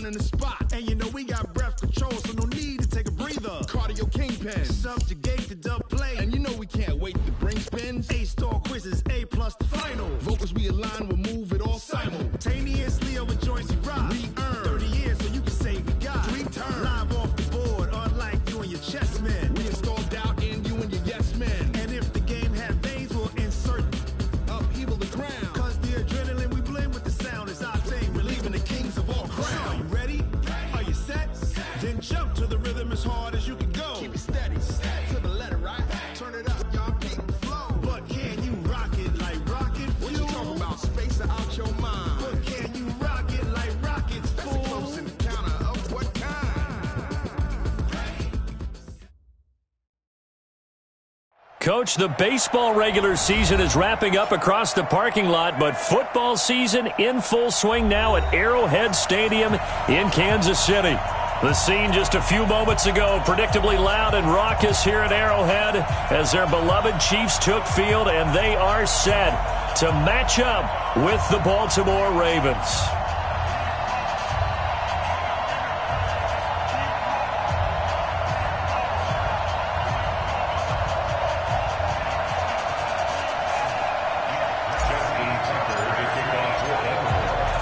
in the spot. And you know we got breath control, so no need to take a breather. Cardio kingpin, subjugate the dub play. And you know we can't wait to bring spins. A-star quizzes, A+ the final. Vocals we align, we'll move it all simultaneously over joints we rock. We earn 30 years so you can say we got 3 turns. Live off the board, unlike you and your chess men. We install doubt in you and your yes men. And if the game had veins, we'll insert upheaval the crown. Cause the adrenaline we blend with the sound is our thing. Relieving the kings of all crowns. So are you ready? Are you set? Then jump to the rhythm as hard as you can go. Keep it steady, to the letter, right? Turn it up, y'all, beat the flow. But can you rock it like rocket fuel? What you talking about? Space out your mind. But can you rock it like rockets, fool? That's a close encounter of what kind? Coach, the baseball regular season is wrapping up across the parking lot, but football season in full swing now at Arrowhead Stadium in Kansas City. The scene just a few moments ago, predictably loud and raucous here at Arrowhead as their beloved Chiefs took field, and they are set to match up with the Baltimore Ravens.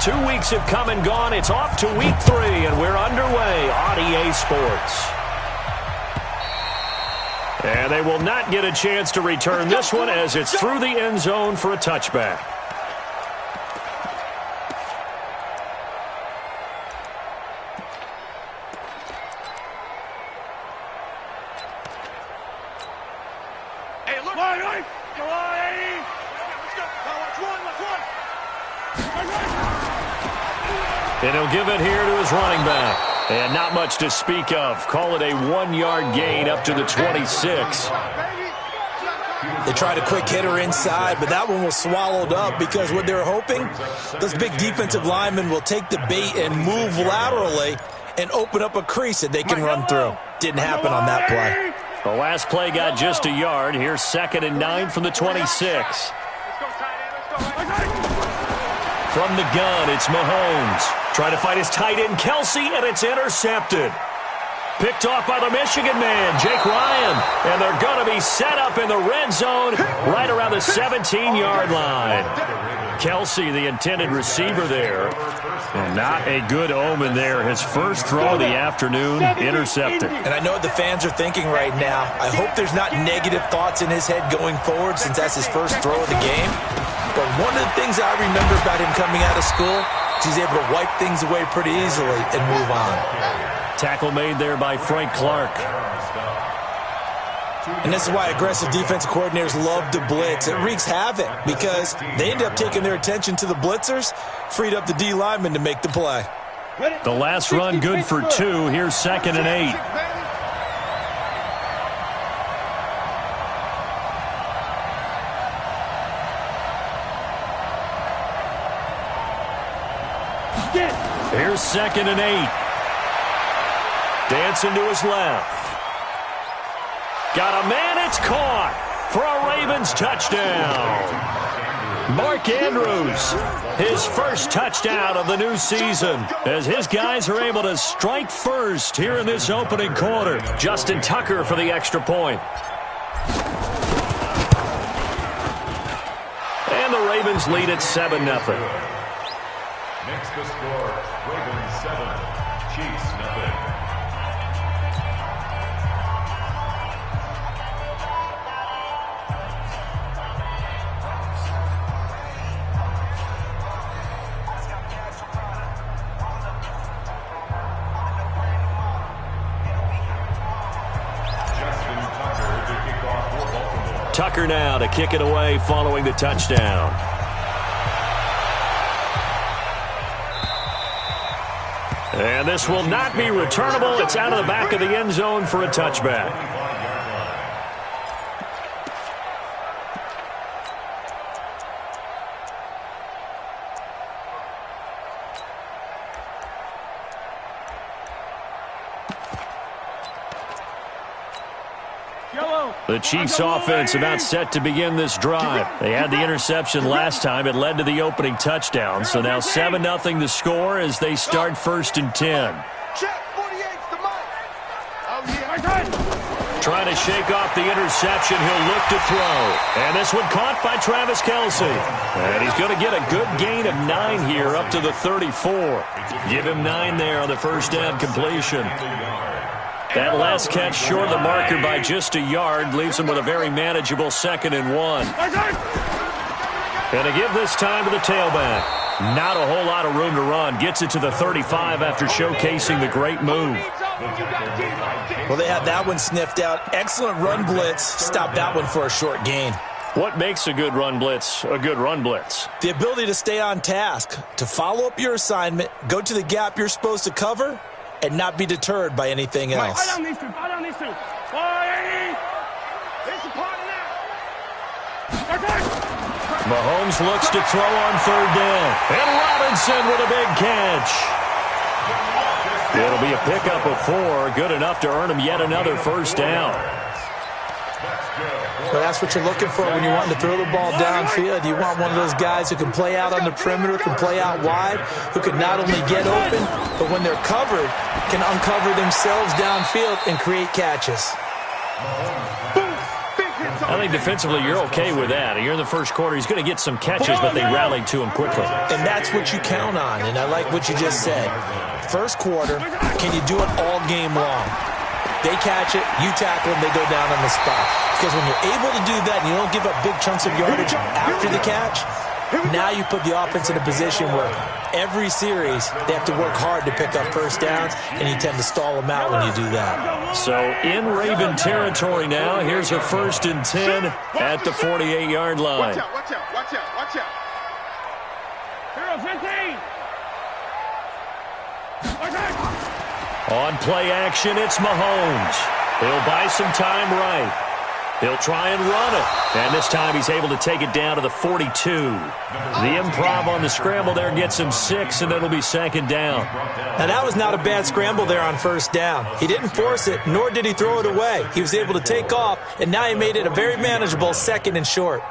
2 weeks have come and gone. It's off to week 3, and we're underway on EA Sports. And they will not get a chance to return this one as it's through the end zone for a touchback. Hey, look. Go on, Eddie. Let's go. Watch one. And he'll give it here to his running back. And not much to speak of. Call it a 1-yard gain up to the 26. They tried a quick hitter inside, but that one was swallowed up because what they're hoping, those big defensive linemen will take the bait and move laterally and open up a crease that they can run through. Didn't happen on that play. The last play got just a yard. Here's 2nd and 9 from the 26. From the gun, it's Mahomes. Trying to find his tight end, Kelsey, and it's intercepted. Picked off by the Michigan man, Jake Ryan. And they're going to be set up in the red zone right around the 17-yard line. Kelsey, the intended receiver there. And not a good omen there. His first throw of the afternoon, intercepted. And I know what the fans are thinking right now. I hope there's not negative thoughts in his head going forward since that's his first throw of the game. But one of the things I remember about him coming out of school is he's able to wipe things away pretty easily and move on. Tackle made there by Frank Clark. And this is why aggressive defensive coordinators love to blitz. It wreaks havoc because they end up taking their attention to the blitzers, freed up the D lineman to make the play. The last run good for 2. Here's 2nd and 8. Here's 2nd and 8. Dancing to his left. Got a man, it's caught for a Ravens touchdown. Mark Andrews, his first touchdown of the new season as his guys are able to strike first here in this opening quarter. Justin Tucker for the extra point. And the Ravens lead at 7-0. Next to score, Ravens 7, Chiefs 0. Tucker now to kick it away following the touchdown. And this will not be returnable. It's out of the back of the end zone for a touchback. Yellow. The Chiefs offense about set to begin this drive. They had the interception last time. It led to the opening touchdown. So now 7-0 the score as they start 1st and 10. Trying to shake off the interception. He'll look to throw. And this one caught by Travis Kelce. And he's going to get a good gain of 9 here up to the 34. Give him 9 there on the first down completion. That last catch short of the marker by just a yard leaves him with a very manageable 2nd and 1. And to give this time to the tailback. Not a whole lot of room to run. Gets it to the 35 after showcasing the great move. Well, they had that one sniffed out. Excellent run blitz. Stopped that one for a short gain. What makes a good run blitz a good run blitz? The ability to stay on task, to follow up your assignment, go to the gap you're supposed to cover, and not be deterred by anything else. Buy down these two. 480. There's the part of that. Mahomes looks to throw on 3rd down. And Robinson with a big catch. It'll be a pickup of 4. Good enough to earn him yet another 1st down. Well, that's what you're looking for when you're wanting to throw the ball downfield. You want one of those guys who can play out on the perimeter, can play out wide, who can not only get open, but when they're covered, can uncover themselves downfield and create catches. I think defensively you're okay with that. You're in the first quarter. He's going to get some catches, but they rallied to him quickly. And that's what you count on, and I like what you just said. First quarter, can you do it all game long? They catch it, you tackle them, they go down on the spot. Because when you're able to do that and you don't give up big chunks of yardage after the catch, now you put the offense in a position where every series they have to work hard to pick up 1st downs, and you tend to stall them out when you do that. So in Raven territory now, here's a 1st and 10 at the 48-yard line. Watch out. Hero 15. On play action, it's Mahomes. He'll buy some time right. He'll try and run it. And this time he's able to take it down to the 42. The improv on the scramble there gets him 6, and it'll be 2nd down. Now, that was not a bad scramble there on 1st down. He didn't force it, nor did he throw it away. He was able to take off, and now he made it a very manageable 2nd and short.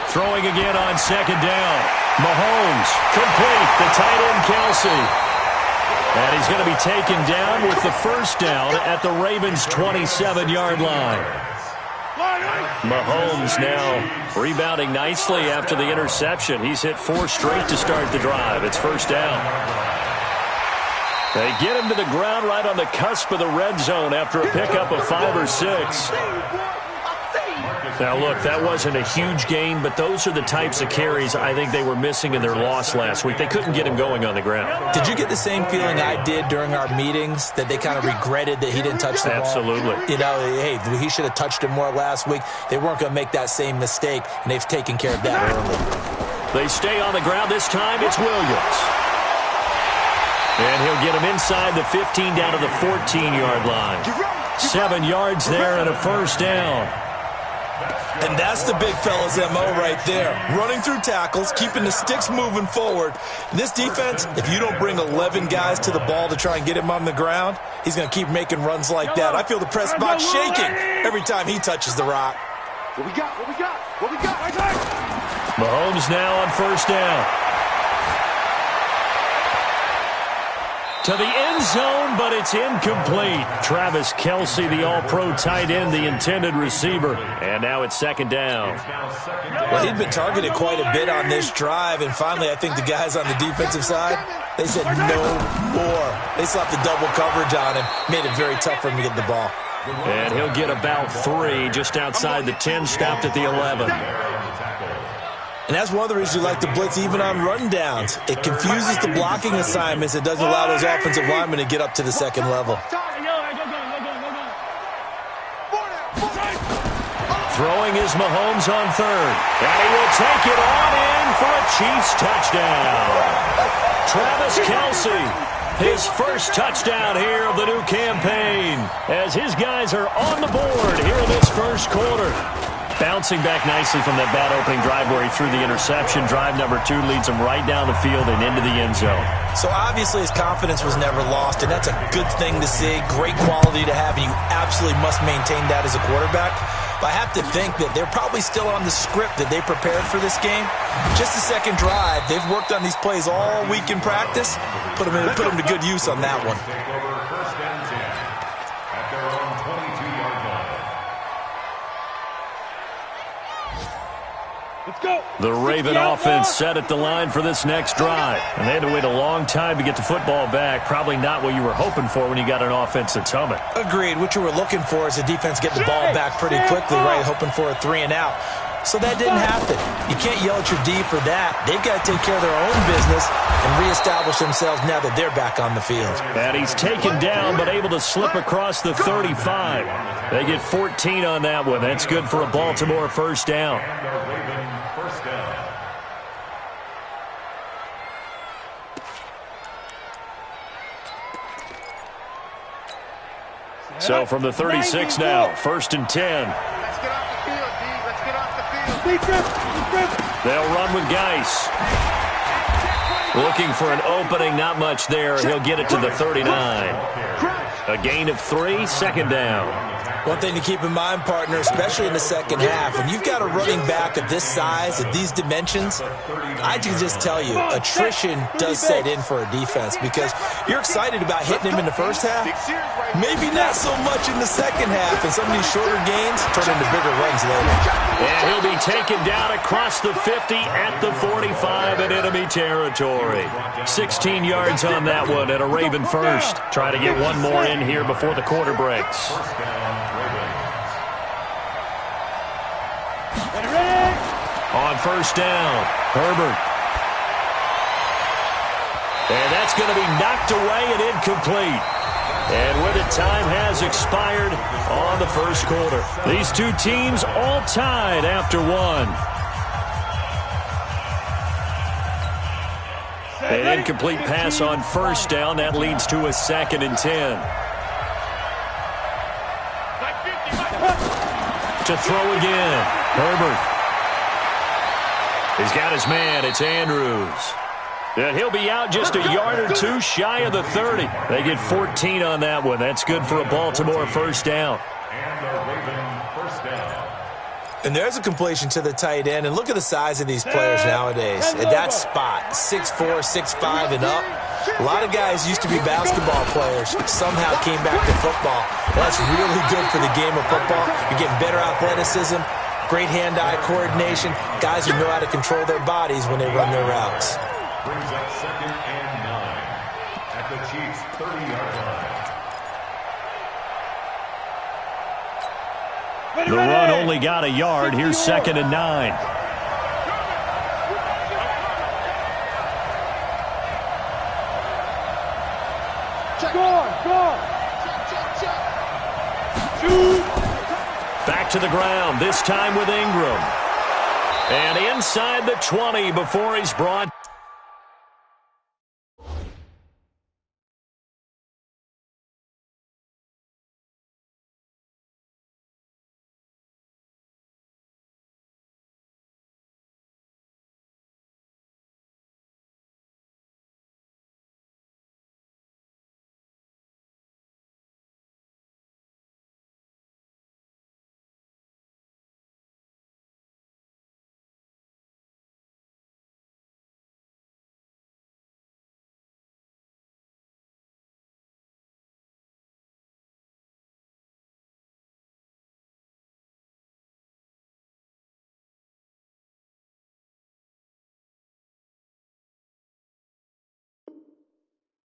Throwing again on 2nd down. Mahomes, complete, the tight end Kelce. And he's going to be taken down with the 1st down at the Ravens' 27-yard line. Mahomes now rebounding nicely after the interception. He's hit 4 straight to start the drive. It's 1st down. They get him to the ground right on the cusp of the red zone after a pickup of 5 or 6. Now, look, that wasn't a huge gain, but those are the types of carries I think they were missing in their loss last week. They couldn't get him going on the ground. Did you get the same feeling I did during our meetings, that they kind of regretted that he didn't touch the ball? Absolutely. You know, hey, he should have touched it more last week. They weren't going to make that same mistake, and they've taken care of that early. They stay on the ground. This time it's Williams. And he'll get him inside the 15 down to the 14-yard line. 7 yards there and a 1st down. And that's the big fella's MO right there. Running through tackles, keeping the sticks moving forward. And this defense, if you don't bring 11 guys to the ball to try and get him on the ground, he's going to keep making runs like that. I feel the press box shaking every time he touches the rock. What we got? Mahomes now on 1st down. To the end zone, but it's incomplete. Travis Kelce, the all-pro tight end, the intended receiver. And now it's 2nd down. Well, he'd been targeted quite a bit on this drive, and finally I think the guys on the defensive side, they said no more. They slapped the double coverage on him, made it very tough for him to get the ball. And he'll get about 3 just outside the 10, stopped at the 11. And that's one of the reasons you like to blitz even on rundowns. It confuses the blocking assignments. It doesn't allow those offensive linemen to get up to the 2nd level. Throwing is Mahomes on 3rd. And he will take it on in for a Chiefs touchdown. Travis Kelce, his first touchdown here of the new campaign, as his guys are on the board here in this 1st quarter. Bouncing back nicely from that bad opening drive where he threw the interception. Drive number 2 leads him right down the field and into the end zone. So obviously his confidence was never lost, and that's a good thing to see. Great quality to have, and you absolutely must maintain that as a quarterback. But I have to think that they're probably still on the script that they prepared for this game. Just the second drive, they've worked on these plays all week in practice. Put them to good use on that one. First and 10 at their own 22-yard line. Let's go. The Raven offense set at the line for this next drive. And they had to wait a long time to get the football back. Probably not what you were hoping for when you got an offense that's humming. Agreed. What you were looking for is the defense get the ball back pretty quickly, right? Hoping for a 3 and out. So that didn't happen. You can't yell at your D for that. They've got to take care of their own business and reestablish themselves now that they're back on the field. And he's taken down but able to slip across the 35. They get 14 on that one. That's good for a Baltimore first down. First down. So from the 36 now, first and 10. Let's get off the field, D. Let's get off the field. They'll run with Geis. Looking for an opening, not much there. He'll get it to the 39. A gain of 3, second down. One thing to keep in mind, partner, especially in the second half, when you've got a running back of this size, of these dimensions, I can just tell you, attrition does set in for a defense because you're excited about hitting him in the first half, maybe not so much in the second half, and some of these shorter gains turn into bigger runs later. And he'll be taken down across the 50 at the 45 in enemy territory. 16 yards on that one and a Raven first. Try to get one more in here before the quarter breaks. On first down, Herbert. And that's going to be knocked away and incomplete. And with it, time has expired on the first quarter. These two teams all tied after one. An incomplete pass on first down. That leads to a second and 10. To throw again, Herbert. He's got his man. It's Andrews. And he'll be out just a yard or two shy of the 30. They get 14 on that one. That's good for a Baltimore first down. And a Raven first down. And there's a completion to the tight end. And look at the size of these players nowadays. At that spot, 6'4", 6'5", and up. A lot of guys used to be basketball players, somehow came back to football. That's really good for the game of football. You're getting better athleticism, great hand-eye coordination, guys who know how to control their bodies when they run their routes. Brings up second and 9 at the Chiefs' 30-yard line. The run only got a yard. Here's second and 9. Back to the ground, this time with Ingram. And inside the 20 before he's brought.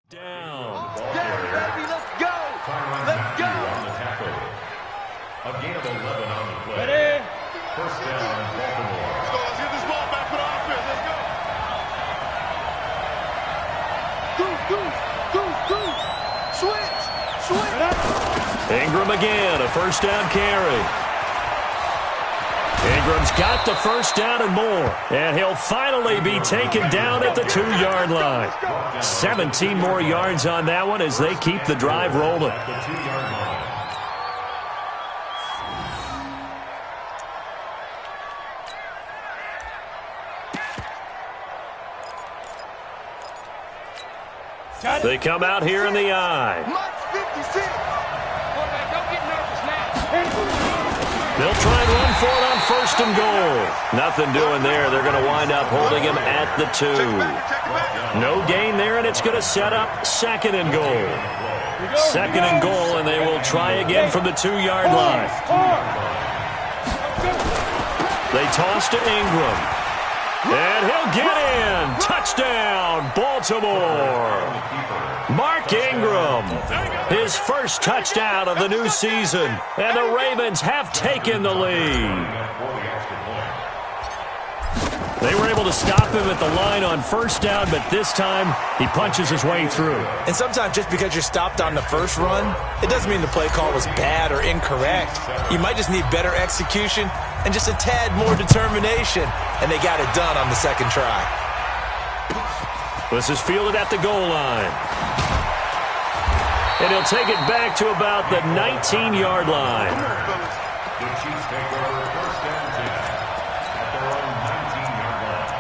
Down. Baby, let's go. Let's go. On the tackle. A gain of 11 on the play. Ready? First down, Baltimore. Let's get this ball back for the offense. Let's go. Switch. Ingram again, a first down carry. Ingram's got the first down and more. And he'll finally be taken down at the 2-yard line. 17 more yards on that one as they keep the drive rolling. At the 2-yard line. They come out here in the I. They'll try and run for it on 1st and goal. Nothing doing there. They're going to wind up holding him at the 2. No gain there, and it's going to set up 2nd and goal. 2nd and goal, and they will try again from the 2-yard line. They toss to Ingram. And he'll get in. Touchdown, Baltimore. Mark Ingram, his first touchdown of the new season. And the Ravens have taken the lead. They were able to stop him at the line on 1st down, but this time he punches his way through. And sometimes just because you're stopped on the first run, it doesn't mean the play call was bad or incorrect. You might just need better execution and just a tad more determination, and they got it done on the 2nd try. This is fielded at the goal line. And he'll take it back to about the 19-yard line. The Chiefs take over 1st and 10 at their own 19-yard line.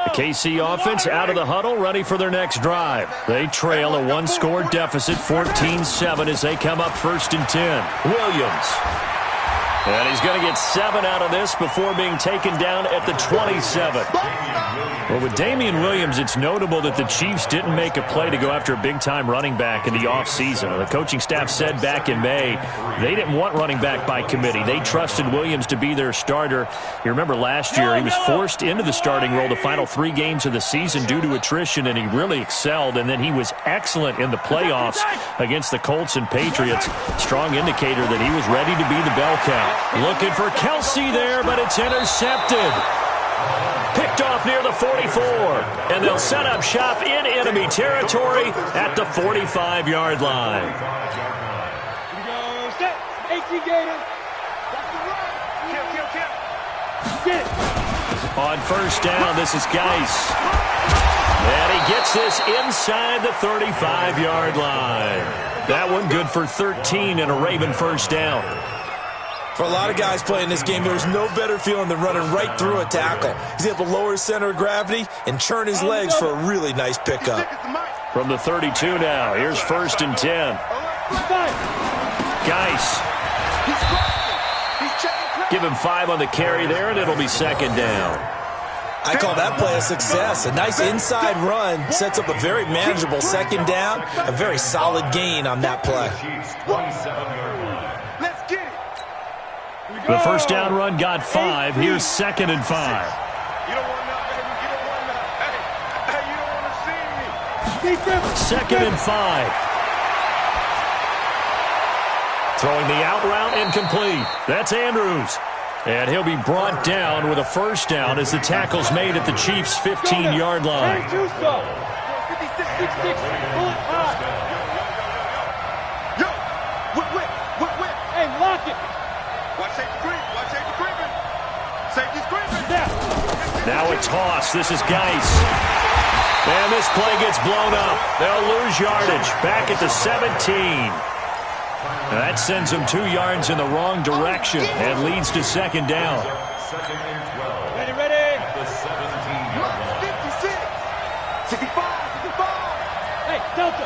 The KC offense out of the huddle, ready for their next drive. They trail a 1-score deficit, 14-7, as they come up 1st and 10. Williams. And he's going to get 7 out of this before being taken down at the 27. Well, with Damian Williams, it's notable that the Chiefs didn't make a play to go after a big-time running back in the offseason. The coaching staff said back in May they didn't want running back by committee. They trusted Williams to be their starter. You remember last year he was forced into the starting role the final 3 games of the season due to attrition, and he really excelled, and then he was excellent in the playoffs against the Colts and Patriots. Strong indicator that he was ready to be the bell cow. Looking for Kelsey there, but it's intercepted. Picked off near the 44. And they'll set up shop in enemy territory at the 45-yard line. Here we go. Set. 18 Gator. Get it. On 1st down, this is Geis. And he gets this inside the 35-yard line. That one good for 13 and a Raven 1st down. For a lot of guys playing this game, there's no better feeling than running right through a tackle. He's able to lower his center of gravity and churn his legs for a really nice pickup. From the 32 now, here's 1st and 10. Geis. Give him 5 on the carry there, and it'll be 2nd down. I call that play a success. A nice inside run sets up a very manageable 2nd down. A very solid gain on that play. The 1st down run got 5. Here's 2nd and 5. You don't want that, baby. You don't want that. Hey, you don't want to see me. 2nd and 5. Throwing the out route incomplete. That's Andrews. And he'll be brought down with a 1st down as the tackle's made at the Chiefs' 15-yard line. Hey, 56, 6, pull it high. Yo, whip. Hey, lock it. Watch safety creeping. Safety's creeping. Now a toss. This is Geis. And this play gets blown up. They'll lose yardage. Back at the 17. That sends them 2 yards in the wrong direction and leads to 2nd down. 2nd and 12. Ready. At the 17-yard line. 65. Hey, Delta.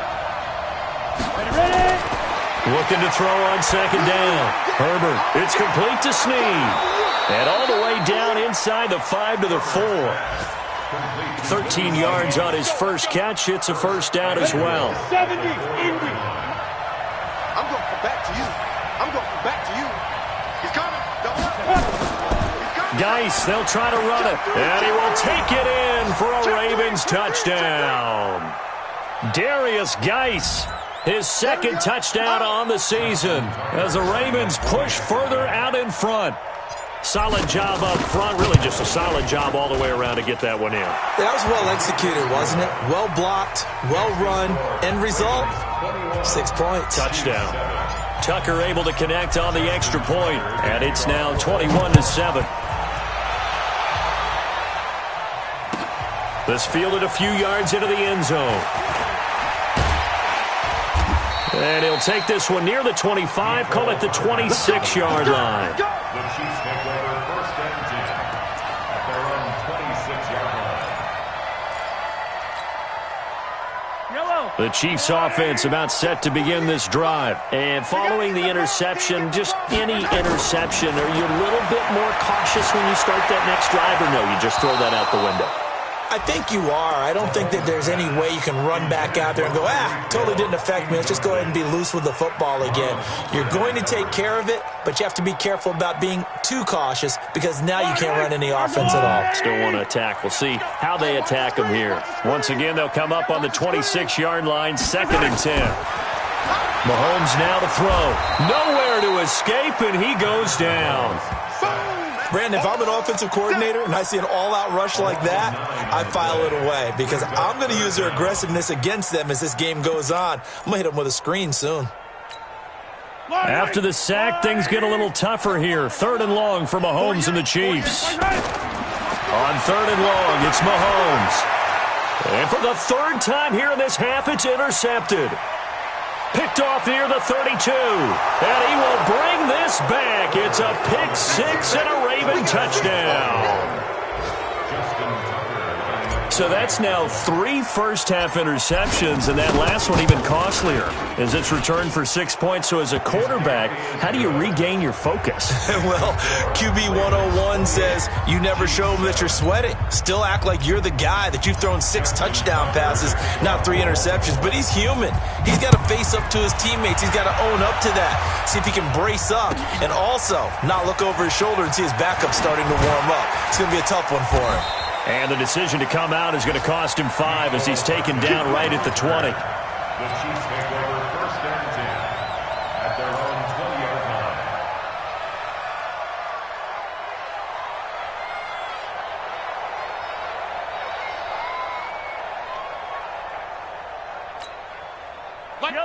Ready. Looking to throw on 2nd down. Herbert, it's complete to Snead. And all the way down inside the 5 to the 4. 13 yards on his first catch. It's a 1st down as well. 70, Indy. I'm going to come back to you. He's coming. Geis, they'll try to run it. And he will take it in for a Ravens touchdown. Darius Geis, his 2nd touchdown on the season as the Ravens push further out in front. Solid job up front, really just a solid job all the way around to get that one in. That was well executed, wasn't it? Well blocked, well run, end result, 6 points. Touchdown. Tucker able to connect on the extra point, and it's now 21-7. This fielded a few yards into the end zone. And he'll take this one near the 25, call it the 26-yard line. The Chiefs take over 1st and 10 at their own 26-yard line. The Chiefs offense about set to begin this drive. And following the interception, just any interception, are you a little bit more cautious when you start that next drive, or no, you just throw that out the window? I think you are. I don't think that there's any way you can run back out there and go, totally didn't affect me. Let's just go ahead and be loose with the football again. You're going to take care of it, but you have to be careful about being too cautious because now you can't run any offense at all. Still want to attack. We'll see how they attack them here. Once again, they'll come up on the 26-yard line, 2nd and 10. Mahomes now to throw. Nowhere to escape, and he goes down. Brandon, if I'm an offensive coordinator and I see an all-out rush like that, I file it away because I'm going to use their aggressiveness against them as this game goes on. I'm going to hit them with a screen soon. After the sack, things get a little tougher here. 3rd and long for Mahomes and the Chiefs. On 3rd and long, it's Mahomes. And for the 3rd time here in this half, it's intercepted. Picked off near the 32. And he will bring this back. It's a pick 6 and a Raven touchdown. So that's now 3 first-half interceptions, and that last one even costlier as it's returned for 6 points. So as a quarterback, how do you regain your focus? Well, QB 101 says you never show them that you're sweating. Still act like you're the guy, that you've thrown 6 touchdown passes, not 3 interceptions. But he's human. He's got to face up to his teammates. He's got to own up to that, see if he can brace up, and also not look over his shoulder and see his backup starting to warm up. It's going to be a tough one for him. And the decision to come out is going to cost him 5 as he's taken down right at the 20. The Chiefs take over 1st and 10 at their own 20-yard line.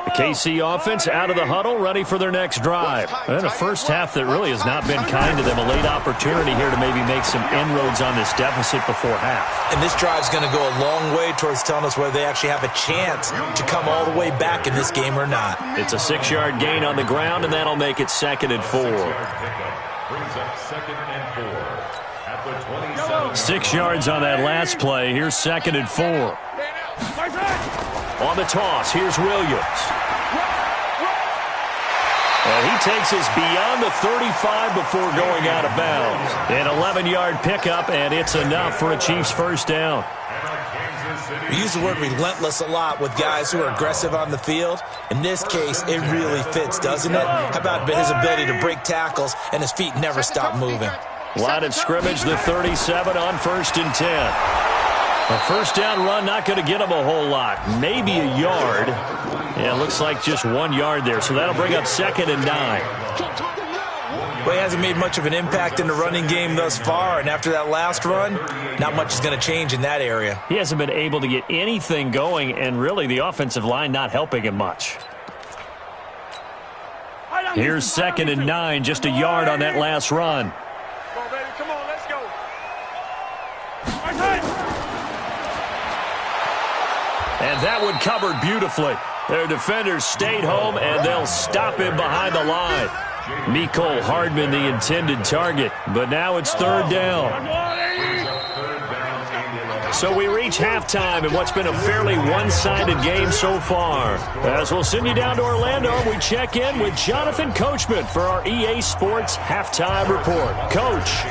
The KC offense out of the huddle, ready for their next drive. And a first half that really has not been kind to them. A late opportunity here to maybe make some inroads on this deficit before half. And this drive's going to go a long way towards telling us whether they actually have a chance to come all the way back in this game or not. It's a 6-yard gain on the ground, and that'll make it 2nd and 4. Brings up 2nd and 4 at the 27. 6 yards on that last play. Here's 2nd and 4. On the toss, here's Williams. And he takes us beyond the 35 before going out of bounds. An 11-yard pickup, and it's enough for a Chiefs first down. We use the word relentless a lot with guys who are aggressive on the field. In this case, it really fits, doesn't it? How about his ability to break tackles and his feet never stop moving? Line of scrimmage, the 37 on 1st and 10. A first down run, not going to get him a whole lot. Maybe a yard. Yeah, it looks like just 1 yard there. So that'll bring up 2nd and 9. Well, he hasn't made much of an impact in the running game thus far. And after that last run, not much is going to change in that area. He hasn't been able to get anything going, and really the offensive line not helping him much. Here's 2nd and 9, just a yard on that last run. Come on, baby. Come on, let's go. And that one covered beautifully. Their defenders stayed home, and they'll stop him behind the line. Mecole Hardman, the intended target, but now it's 3rd down. So we reach halftime in what's been a fairly one-sided game so far. As we'll send you down to Orlando, we check in with Jonathan Coachman for our EA Sports Halftime Report. Coach.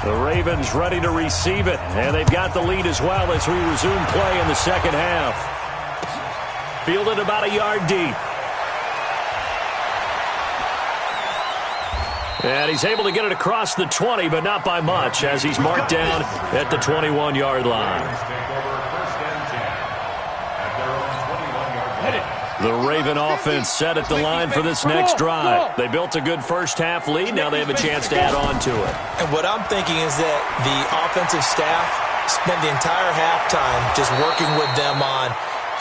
The Ravens ready to receive it, and they've got the lead as well as we resume play in the second half. Fielded about a yard deep. And he's able to get it across the 20, but not by much, as he's marked down at the 21-yard line. The Raven offense set at the line for this next drive. They built a good first-half lead. Now they have a chance to add on to it. And what I'm thinking is that the offensive staff spent the entire halftime just working with them on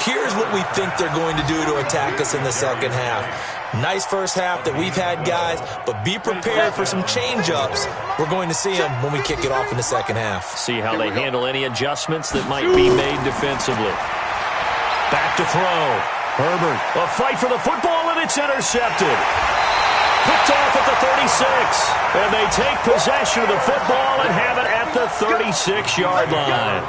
Here's what we think they're going to do to attack us in the second half. Nice first half that we've had, guys, but be prepared for some change-ups. We're going to see them when we kick it off in the second half. See how they handle any adjustments that might be made defensively. Back to throw. Herbert, a fight for the football, and it's intercepted. Picked off at the 36, and they take possession of the football and have it at the 36-yard line.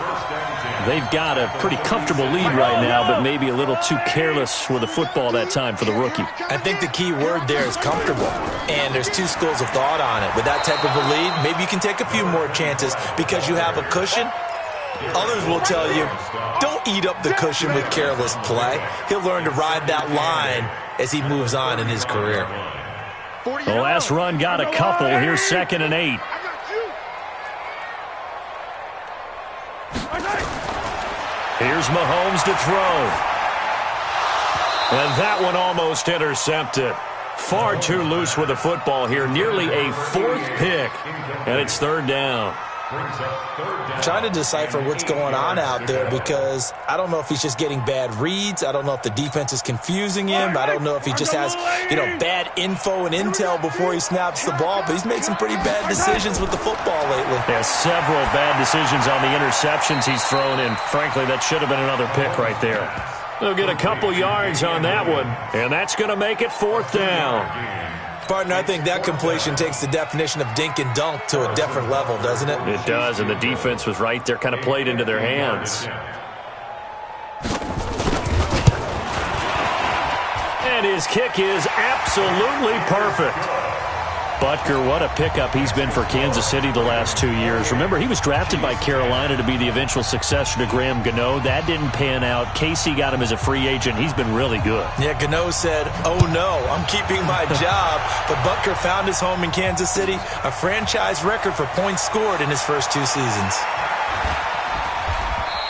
They've got a pretty comfortable lead right now, but maybe a little too careless with the football that time for the rookie. I think the key word there is comfortable, and there's two schools of thought on it. With that type of a lead, maybe you can take a few more chances because you have a cushion. Others will tell you, don't eat up the cushion with careless play. He'll learn to ride that line as he moves on in his career. The last run got a couple. Here's 2nd and 8. Here's Mahomes to throw. And that one almost intercepted. Far too loose with the football here. Nearly a 4th pick. And it's 3rd down. Trying to decipher what's going on out there because I don't know if he's just getting bad reads. I don't know if the defense is confusing him. I don't know if he just has, bad info and intel before he snaps the ball. But he's made some pretty bad decisions with the football lately. Yeah, several bad decisions on the interceptions he's thrown, and frankly, that should have been another pick right there. They'll get a couple yards on that one, and that's going to make it 4th down. Partner, I think that completion takes the definition of dink and dunk to a different level, doesn't it? It does, and the defense was right there, kind of played into their hands. And his kick is absolutely perfect. Butker, what a pickup he's been for Kansas City the last 2 years. Remember, he was drafted by Carolina to be the eventual successor to Graham Gano. That didn't pan out. Casey got him as a free agent. He's been really good. Yeah, Gano said, oh no, I'm keeping my job. But Butker found his home in Kansas City, a franchise record for points scored in his first 2 seasons.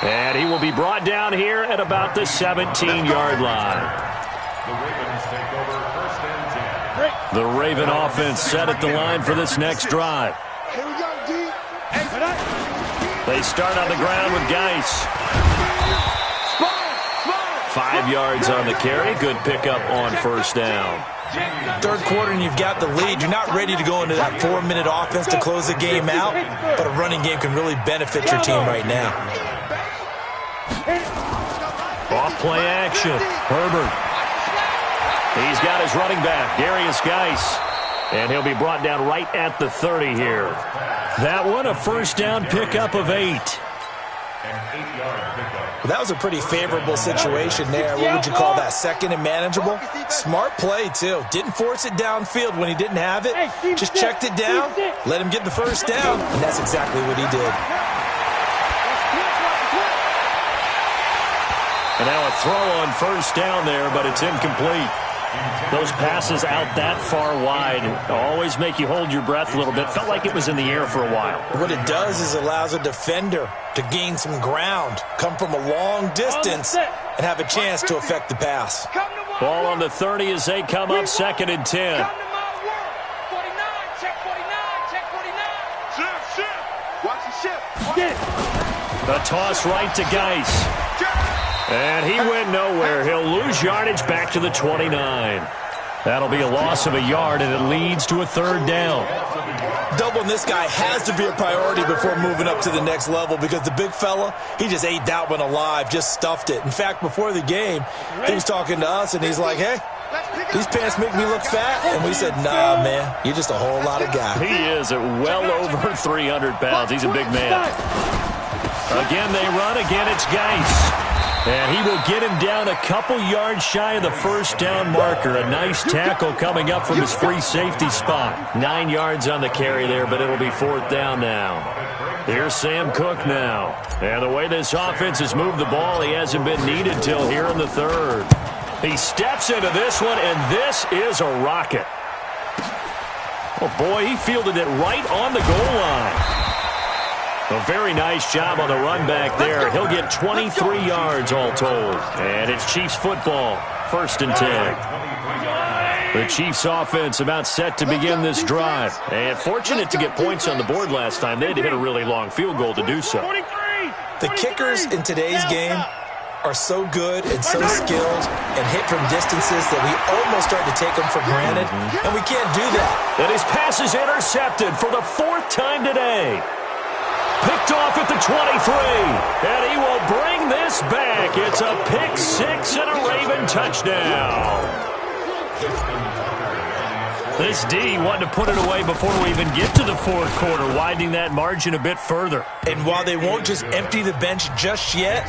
And he will be brought down here at about the 17-yard line. The Ravens take over 1st and 10. The Raven offense set at the line for this next drive. Here we go, D. They start on the ground with Geis. 5 yards on the carry. Good pickup on 1st down. 3rd quarter and you've got the lead. You're not ready to go into that 4-minute offense to close the game out, but a running game can really benefit your team right now. Off play action. Herbert. He's got his running back, Darius Geis. And he'll be brought down right at the 30 here. That one, a 1st down pickup of 8. Well, that was a pretty favorable situation there. What would you call that? 2nd and manageable? Smart play, too. Didn't force it downfield when he didn't have it. Just checked it down, let him get the 1st down, and that's exactly what he did. And now a throw on 1st down there, but it's incomplete. Those passes out that far wide always make you hold your breath a little bit. Felt like it was in the air for a while. What it does is it allows a defender to gain some ground, come from a long distance, and have a chance to affect the pass. Ball on the 30 as they come up 2nd and 10. A toss right to Geis. And he went nowhere. He'll lose yardage back to the 29. That'll be a loss of a yard, and it leads to a 3rd down. Doubling this guy has to be a priority before moving up to the next level because the big fella, he just ate that one alive, just stuffed it. In fact, before the game, he was talking to us, and he's like, hey, these pants make me look fat. And we said, nah, man, you're just a whole lot of guy. He is at well over 300 pounds. He's a big man. Again, they run. Again, it's Geis. And he will get him down a couple yards shy of the 1st down marker. A nice tackle coming up from his free safety spot. 9 yards on the carry there, but it'll be 4th down now. Here's Sam Cook now. And the way this offense has moved the ball, he hasn't been needed till here in the 3rd. He steps into this one, and this is a rocket. Oh, boy, he fielded it right on the goal line. A very nice job on the run back there. He'll get 23 yards all told. And it's Chiefs football, 1st and 10. The Chiefs offense about set to begin this drive. And fortunate to get points on the board last time. They had to hit a really long field goal to do so. The kickers in today's game are so good and so skilled and hit from distances that we almost start to take them for granted, and we can't do that. And his pass is intercepted for the 4th time today. Picked off at the 23, and he will bring this back. It's a pick 6 and a Raven touchdown. This D wanted to put it away before we even get to the 4th quarter, widening that margin a bit further. And while they won't just empty the bench just yet,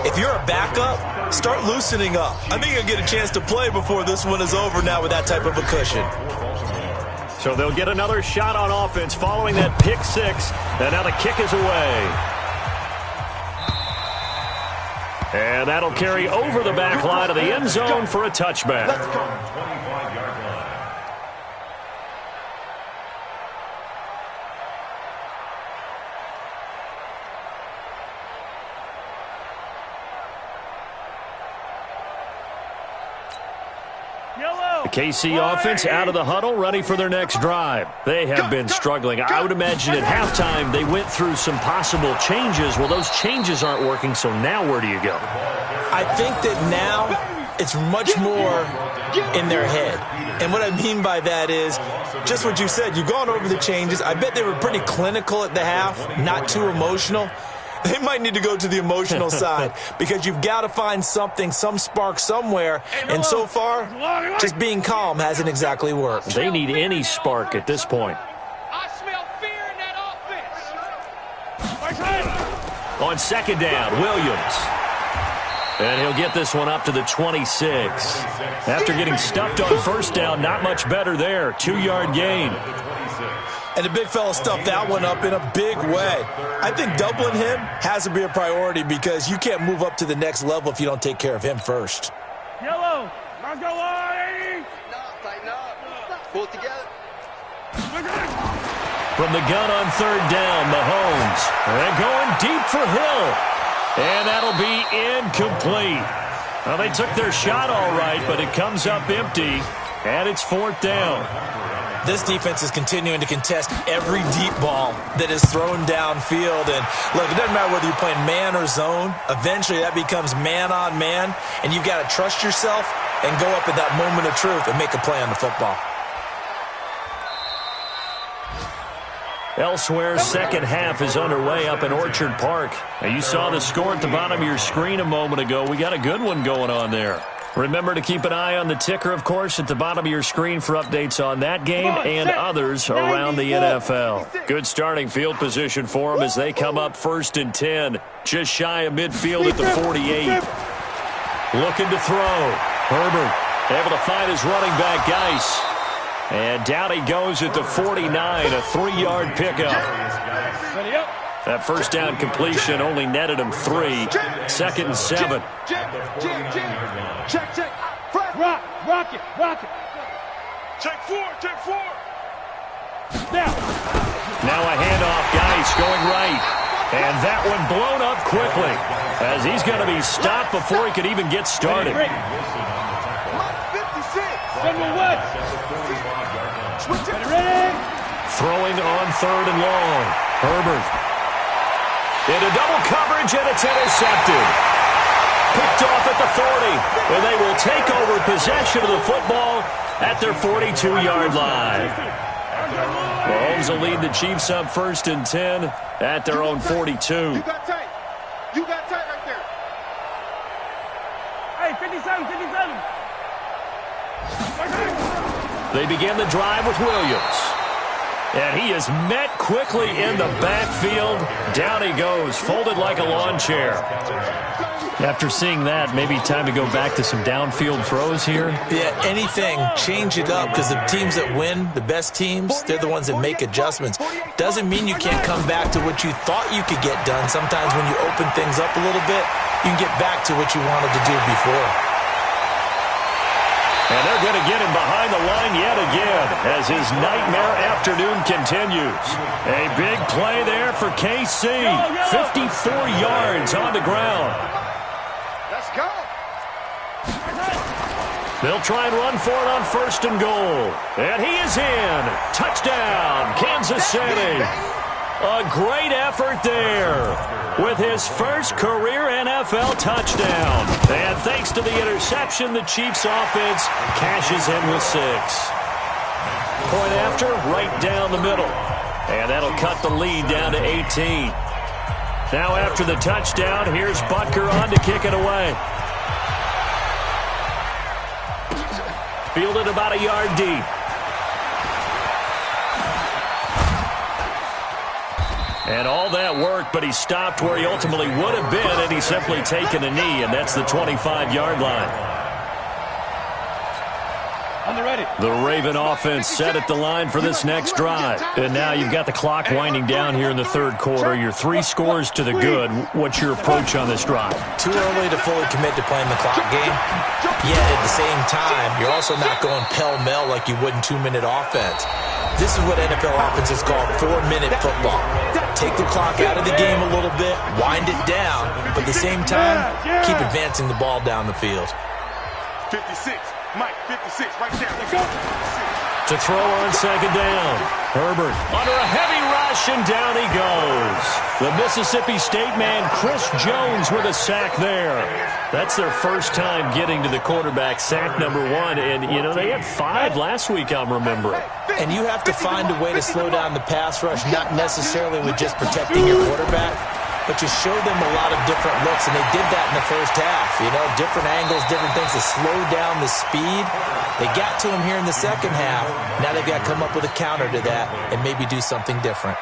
if you're a backup, start loosening up. I think you'll get a chance to play before this one is over now with that type of a cushion. So they'll get another shot on offense following that pick 6, and now the kick is away. And that'll carry over the back line of the end zone for a touchback. Let's go. 25-yard line. The KC offense out of the huddle, ready for their next drive. They have been struggling. I would imagine at halftime they went through some possible changes. Well, those changes aren't working, so now where do you go? I think that now it's much more in their head. And what I mean by that is just what you said. You've gone over the changes. I bet they were pretty clinical at the half, not too emotional. They might need to go to the emotional side because you've got to find something, some spark somewhere. And so far, just being calm hasn't exactly worked. They need any spark at this point. I smell fear in that offense. On 2nd down, Williams. And he'll get this one up to the 26. After getting stuffed on 1st down, not much better there. 2-yard gain. And the big fella stuffed that one up in a big way. I think doubling him has to be a priority because you can't move up to the next level if you don't take care of him first. Yellow, let's go, tighten up. Pull it together. From the gun on 3rd down, Mahomes. And going deep for Hill. And that'll be incomplete. Well, they took their shot all right, but it comes up empty. And it's 4th down. This defense is continuing to contest every deep ball that is thrown downfield. And, look, it doesn't matter whether you're playing man or zone. Eventually, that becomes man-on-man, and you've got to trust yourself and go up at that moment of truth and make a play on the football. Elsewhere, 2nd half is underway up in Orchard Park. Now, you saw the score at the bottom of your screen a moment ago. We got a good one going on there. Remember to keep an eye on the ticker, of course, at the bottom of your screen for updates on that game and others around the NFL. Good starting field position for them as they come up 1st and 10, just shy of midfield at the 48. Looking to throw. Herbert able to find his running back, Geis. And down he goes at the 49, a 3-yard pickup. That 1st down completion only netted him 3. 2nd and 7. Check. Rock it. Check 4. Now a handoff, Geis going right. And that one blown up quickly as he's going to be stopped before he could even get started. Throwing on 3rd and long. Herbert. Into double coverage, and it's intercepted. Picked off at the 40, and they will take over possession of the football at their 42-yard line. Mahomes will lead the Chiefs up 1st and 10 at their own 42. You got tight right there. Hey, 57. They begin the drive with Williams. And he is met quickly in the backfield. Down he goes, folded like a lawn chair. After seeing that, maybe time to go back to some downfield throws here. Yeah, anything. Change it up because the teams that win, the best teams, they're the ones that make adjustments. Doesn't mean you can't come back to what you thought you could get done. Sometimes when you open things up a little bit, you can get back to what you wanted to do before. And they're going to get him behind the line yet again as his nightmare afternoon continues. A big play there for KC. 54 yards on the ground. Let's go. They'll try and run for it on 1st and goal. And he is in. Touchdown, Kansas City. A great effort there with his first career NFL touchdown. And thanks to the interception, the Chiefs offense cashes in with 6. Point after, right down the middle. And that'll cut the lead down to 18. Now after the touchdown, here's Butker on to kick it away. Fielded about a yard deep. And all that work, but he stopped where he ultimately would have been, and he's simply taken a knee, and that's the 25-yard line. On the ready. The Raven offense set at the line for this next drive. And now you've got the clock winding down here in the third quarter. You're 3 scores to the good. What's your approach on this drive? Too early to fully commit to playing the clock game. Yet at the same time, you're also not going pell-mell like you would in 2-minute offense. This is what NFL offenses call 4-minute football. Take the clock out of the game a little bit, wind it down, but at the same time, keep advancing the ball down the field. 56. Mike, 56, right there. Let's go. To throw on second down. Herbert under a heavy rush, and down he goes. The Mississippi State man, Chris Jones, with a sack there. That's their first time getting to the quarterback, sack number 1. And, you know, they had 5 last week, I'm remembering. And you have to find a way to slow down the pass rush, not necessarily with just protecting your quarterback, but you show them a lot of different looks, and they did that in the first half. You know, different angles, different things to slow down the speed. They got to him here in the second half. Now they've got to come up with a counter to that and maybe do something different.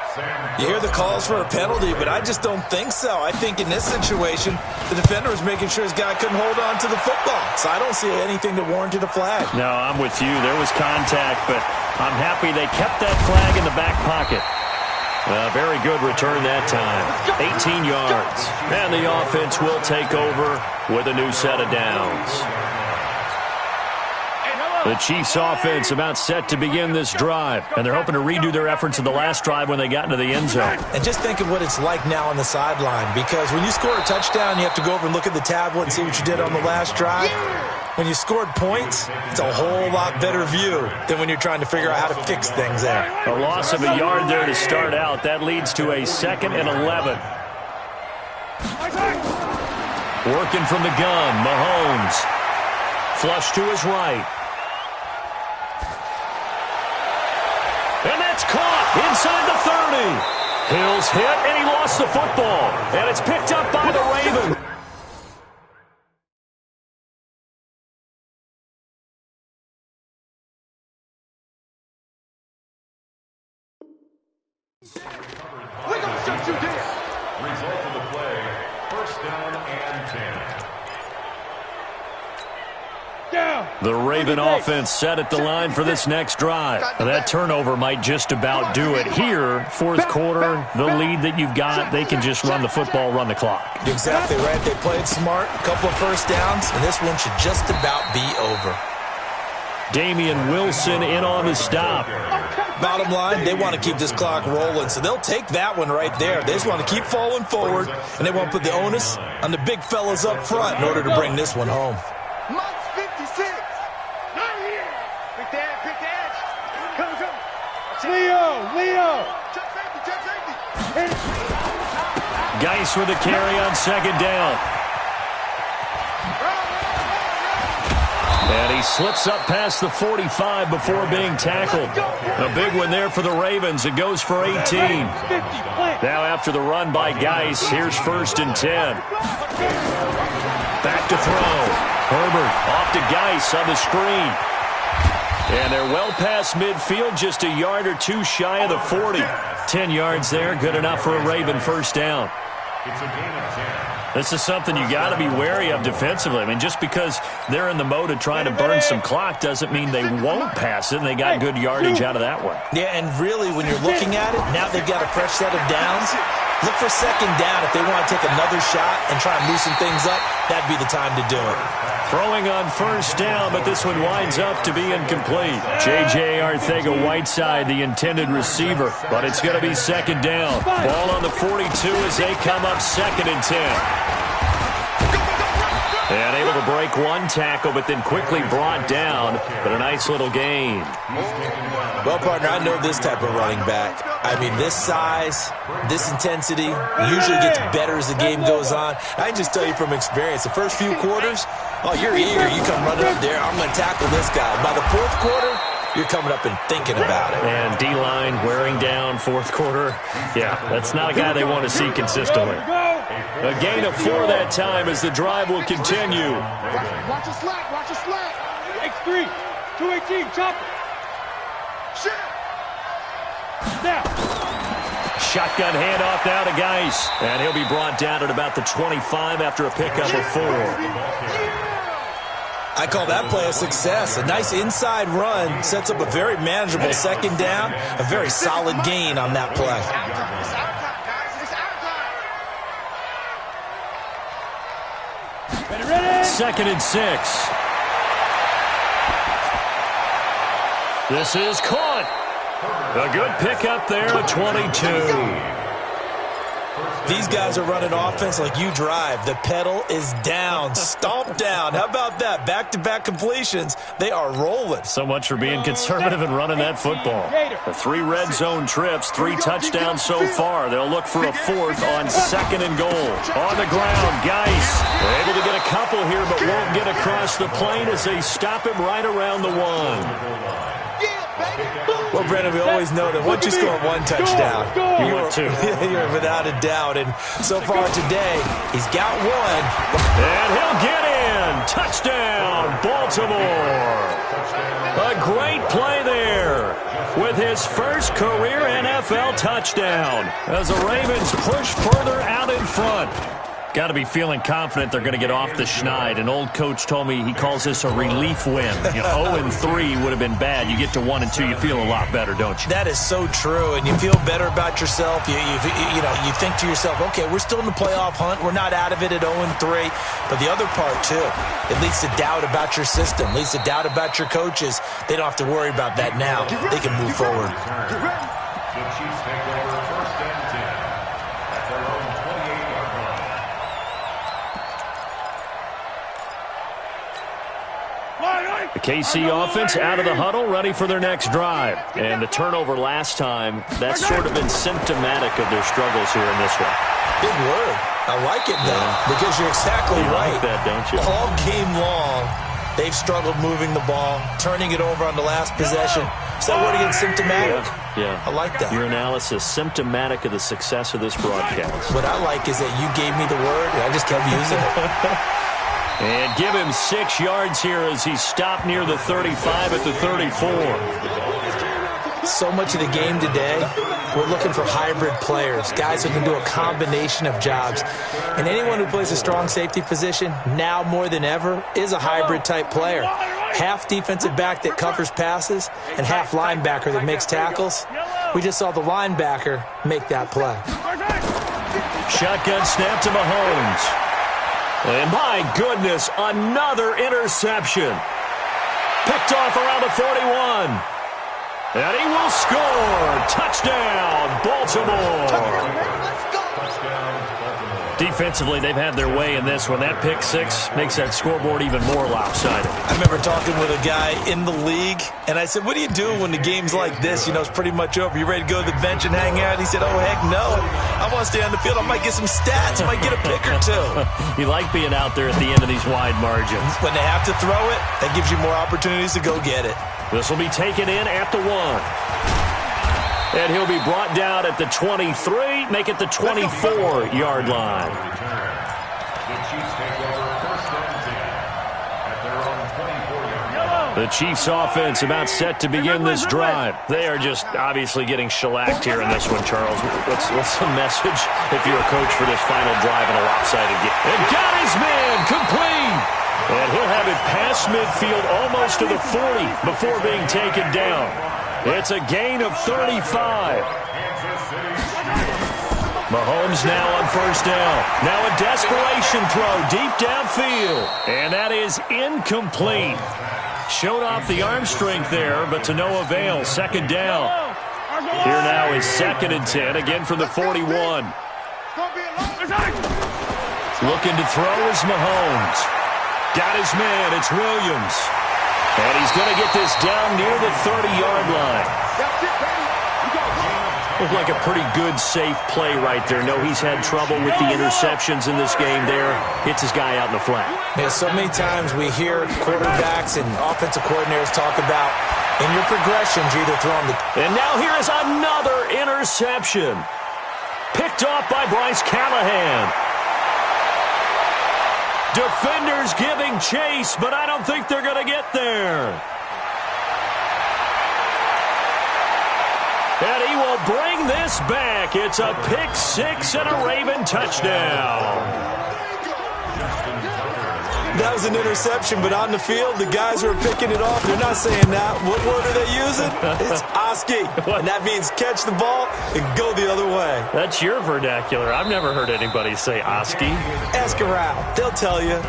You hear the calls for a penalty, but I just don't think so. I think in this situation, the defender was making sure his guy couldn't hold on to the football. So I don't see anything that warranted a flag. No, I'm with you. There was contact, but I'm happy they kept that flag in the back pocket. Very good return that time. 18 yards. And the offense will take over with a new set of downs. The Chiefs offense about set to begin this drive, and they're hoping to redo their efforts in the last drive when they got into the end zone. And just think of what it's like now on the sideline, because when you score a touchdown, you have to go over and look at the tablet and see what you did on the last drive. When you scored points, it's a whole lot better view than when you're trying to figure out how to fix things there. A loss of a yard there to start out. That leads to a 2nd and 11. Working from the gun, Mahomes. Flush to his right. And that's caught inside the 30. Hill's hit, and he lost the football. And it's picked up by the Ravens. We're going to shut you down. Result of the play, first down and 10. Down. The Raven offense set at the line for this next drive. That turnover might just about do it here. Fourth quarter, the lead that you've got, they can just run the football, run the clock. You're exactly right. They played smart, a couple of first downs, and this one should just about be over. Damian Wilson in on the stop. Bottom line, they want to keep this clock rolling, so they'll take that one right there. They just want to keep falling forward, and they want to put the onus on the big fellas up front in order to bring this one home. Mike's 56. Not here. Pick the edge. Come. Leo. Check safety. Geis with a carry on second down. And he slips up past the 45 before being tackled. A big one there for the Ravens. It goes for 18. Now after the run by Geis, here's 1st and 10. Back to throw. Herbert off to Geis on the screen. And they're well past midfield, just a yard or 2 shy of the 40. 10 yards there, good enough for a Raven first down. It's a gain of 10. This is something you got to be wary of defensively. I mean, just because they're in the mode of trying to burn some clock doesn't mean they won't pass it, and they got good yardage out of that one. Yeah, and really, when you're looking at it, now they've got a fresh set of downs. Look for second down. If they want to take another shot and try and loosen things up, that'd be the time to do it. Throwing on first down, but this one winds up to be incomplete. J.J. Arcega-Whiteside, the intended receiver, but it's going to be second down. Ball on the 42 as they come up 2nd and 10. And able to break one tackle, but then quickly brought down. But a nice little gain. Well, partner, I know this type of running back. I mean, this size, this intensity usually gets better as the game goes on. I can just tell you from experience, the first few quarters, oh, you're eager. You come running up there, I'm going to tackle this guy. By the fourth quarter, you're coming up and thinking about it. And D-line wearing down fourth quarter. Yeah, that's not a guy they want to see consistently. A gain of 4 that time as the drive will continue. Watch your slack, watch your slack. X3, 218, chopper. Shit. Now. Shotgun handoff now to Geis. And he'll be brought down at about the 25 after a pickup of 4. I call that play a success. A nice inside run sets up a very manageable second down. A very solid gain on that play. Second and 6. This is caught. A good pickup there at 22. These guys are running offense like you drive. The pedal is down, stomped down. How about that? Back-to-back completions. They are rolling. So much for being conservative and running that football. 3 red zone trips, 3 touchdowns so far. They'll look for a 4th on 2nd and goal. On the ground, Geis able to get a couple here, but won't get across the plane as they stop him right around the 1. Well, Brendan, we always know that once you score 1 touchdown, you're without a doubt. And so far today, he's got 1. And he'll get in. Touchdown, Baltimore. A great play there with his first career NFL touchdown as the Ravens push further out in front. Got to be feeling confident they're going to get off the schneid. An old coach told me he calls this a relief win. 0-3 would have been bad. You get to 1 and 2, you feel a lot better, don't you? That is so true, and you feel better about yourself. You think to yourself, okay, we're still in the playoff hunt. We're not out of it at 0-3. But the other part, too, it leads to doubt about your system, leads to doubt about your coaches. They don't have to worry about that now. They can move forward. The Chiefs take over 1st and 10 at their own 28-yard line. The KC offense out of the huddle, ready for their next drive. And the turnover last time, that's sort of been symptomatic of their struggles here in this one. Big word. I like it, though, because you're exactly right. You like that, don't you? All game long, they've struggled moving the ball, turning it over on the last possession. Is that word again, symptomatic? Yeah. I like that. Your analysis, symptomatic of the success of this broadcast. What I like is that you gave me the word, and I just kept using it. And give him 6 yards here as he stopped near the 35 at the 34. So much of the game today, we're looking for hybrid players, guys who can do a combination of jobs. And anyone who plays a strong safety position, now more than ever, is a hybrid-type player. Half defensive back that covers passes and half linebacker that makes tackles. We just saw the linebacker make that play. Shotgun snap to Mahomes. And my goodness, another interception. Picked off around the 41. And he will score. Touchdown, Baltimore. Defensively, they've had their way in this one. That pick 6 makes that scoreboard even more lopsided. I remember talking with a guy in the league, and I said, what do you do when the game's like this? You know, it's pretty much over. You ready to go to the bench and hang out? He said, oh, heck no. I want to stay on the field. I might get some stats. I might get a pick or 2. You like being out there at the end of these wide margins. When they have to throw it, that gives you more opportunities to go get it. This will be taken in at the 1. And he'll be brought down at the 23, make it the 24-yard line. The Chiefs take over 1st and 10 at their own 24-yard line. The Chiefs offense about set to begin this drive. They are just obviously getting shellacked here in this one, Charles. What's the message if you're a coach for this final drive in a lopsided game? And got his man complete. And he'll have it past midfield almost to the 40 before being taken down. It's a gain of 35. Mahomes now on 1st down. Now a desperation throw deep downfield. And that is incomplete. Showed off the arm strength there, but to no avail. 2nd down. Here now is 2nd and 10, again from the 41. Looking to throw is Mahomes. Got his man. It's Williams. And he's going to get this down near the 30-yard line. That's it, baby. You got one. Looked like a pretty good, safe play right there. No, he's had trouble with the interceptions in this game there. Hits his guy out in the flat. Yeah, so many times we hear quarterbacks and offensive coordinators talk about in your progressions, you're either throwing the... And now here is another interception. Picked off by Bryce Callahan. Defenders giving chase, but I don't think they're going to get there. And he will bring this back. It's a pick six and a Raven touchdown. That was an interception, but on the field, the guys who are picking it off, they're not saying that. What word are they using? It's Oski. And that means catch the ball and go the other way. That's your vernacular. I've never heard anybody say Oski. Ask around. They'll tell you.